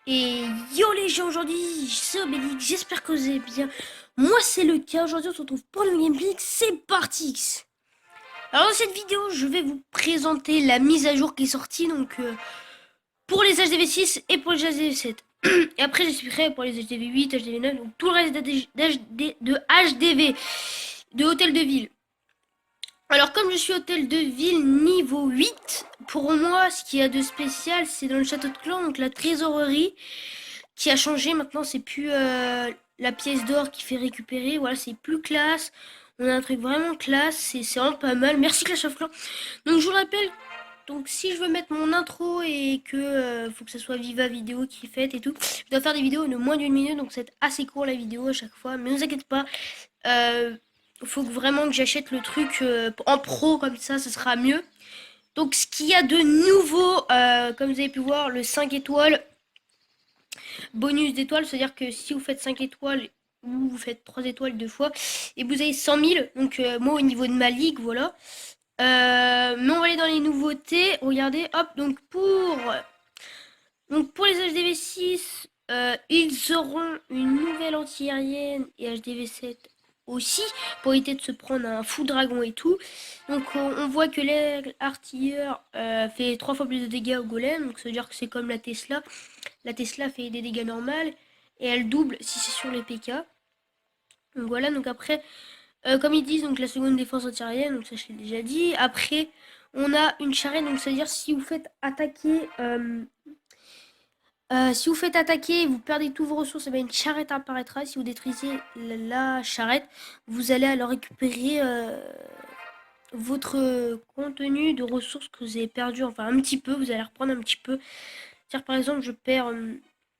Et yo les gens, aujourd'hui c'est Obélix, j'espère que vous allez bien. Moi c'est le cas, aujourd'hui on se retrouve pour le gameplay, c'est parti. Alors dans cette vidéo je vais vous présenter la mise à jour qui est sortie donc pour les HDV6 et pour les HDV7. Et après j'expliquerai pour les HDV8, HDV9, donc tout le reste de HDV, de hôtel de ville. Alors comme je suis hôtel de ville niveau 8, pour moi ce qu'il y a de spécial c'est dans le château de clan, donc la trésorerie qui a changé. Maintenant c'est plus la pièce d'or qui fait récupérer, voilà, c'est plus classe. On a un truc vraiment classe, c'est vraiment pas mal. Merci Clash of Clans. Donc je vous rappelle, donc si je veux mettre mon intro et que faut que ça soit Viva Vidéo qui est faite et tout, je dois faire des vidéos de moins d'une minute, donc c'est assez court la vidéo à chaque fois, mais ne vous inquiétez pas. Faut vraiment que j'achète le truc en pro, comme ça sera mieux. Donc ce qu'il y a de nouveau, comme vous avez pu voir, le 5 étoiles, bonus d'étoiles, c'est-à-dire que si vous faites 5 étoiles ou vous faites 3 étoiles deux fois, et vous avez 100 000, donc moi au niveau de ma ligue, voilà. Mais on va aller dans les nouveautés, regardez, hop, donc pour les HDV6, ils auront une nouvelle anti-aérienne et HDV7 aussi, pour éviter de se prendre un fou dragon et tout. Donc on voit que l'aigle artilleur fait 3 fois plus de dégâts au golem, donc ça veut dire que c'est comme la Tesla. La Tesla fait des dégâts normaux et elle double si c'est sur les PK. Donc voilà, donc après, comme ils disent, donc la seconde défense anti-aérienne, donc ça je l'ai déjà dit. Après, on a une charrette, donc ça veut dire si vous faites attaquer... si vous faites attaquer et vous perdez toutes vos ressources, et bien une charrette apparaîtra. Si vous détruisez la charrette, vous allez alors récupérer votre contenu de ressources que vous avez perdu. Enfin, un petit peu, vous allez reprendre un petit peu. C'est-à-dire, par exemple, je perds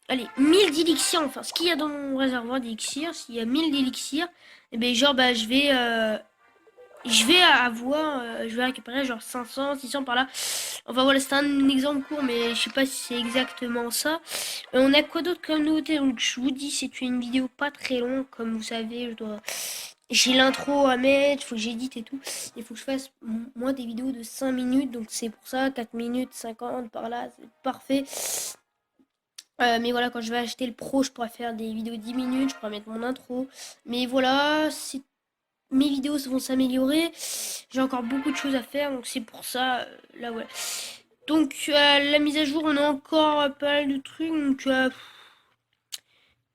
allez, 1000 d'élixir. Enfin, ce qu'il y a dans mon réservoir d'élixir, s'il y a 1000 d'élixir, et bien genre, bah, je vais avoir, je vais récupérer genre 500, 600 par là. Enfin voilà, c'est un exemple court, mais je sais pas si c'est exactement ça. On a quoi d'autre comme nouveauté? Donc je vous dis, c'est une vidéo pas très longue, comme vous savez, j'ai l'intro à mettre, il faut que j'édite et tout. Il faut que je fasse moi des vidéos de 5 minutes, donc c'est pour ça, 4 minutes 50 par là, c'est parfait. Mais voilà, quand je vais acheter le pro, je pourrais faire des vidéos de 10 minutes, je pourrais mettre mon intro. Mais voilà, mes vidéos vont s'améliorer. J'ai encore beaucoup de choses à faire, donc c'est pour ça, là voilà. Donc la mise à jour, on a encore pas mal de trucs. Donc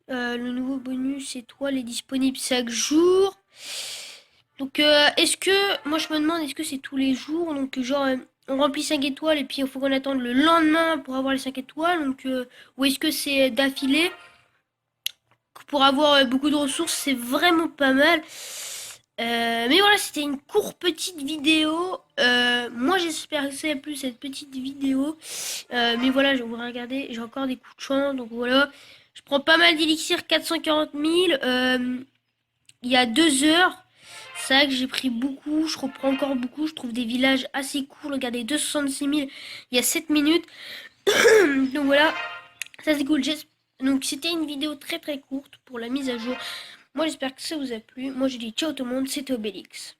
le nouveau bonus étoile est disponible chaque jour. Donc est-ce que, moi je me demande, est-ce que c'est tous les jours? Donc genre on remplit 5 étoiles et puis il faut qu'on attende le lendemain pour avoir les 5 étoiles. Donc ou est-ce que c'est d'affilée? Pour avoir beaucoup de ressources, c'est vraiment pas mal. Mais voilà, c'était une courte petite vidéo. Moi, j'espère que ça a plu cette petite vidéo. Mais voilà, je vais vous regarder. J'ai encore des coups de chance. Donc voilà, je prends pas mal d'élixir, 440 000. Il y a 2 heures. C'est vrai que j'ai pris beaucoup. Je reprends encore beaucoup. Je trouve des villages assez cool. Regardez, 266 000. Il y a 7 minutes. Donc voilà, ça c'est cool. Donc c'était une vidéo très très courte pour la mise à jour. Moi j'espère que ça vous a plu. Moi je dis ciao tout le monde, c'était Obélix.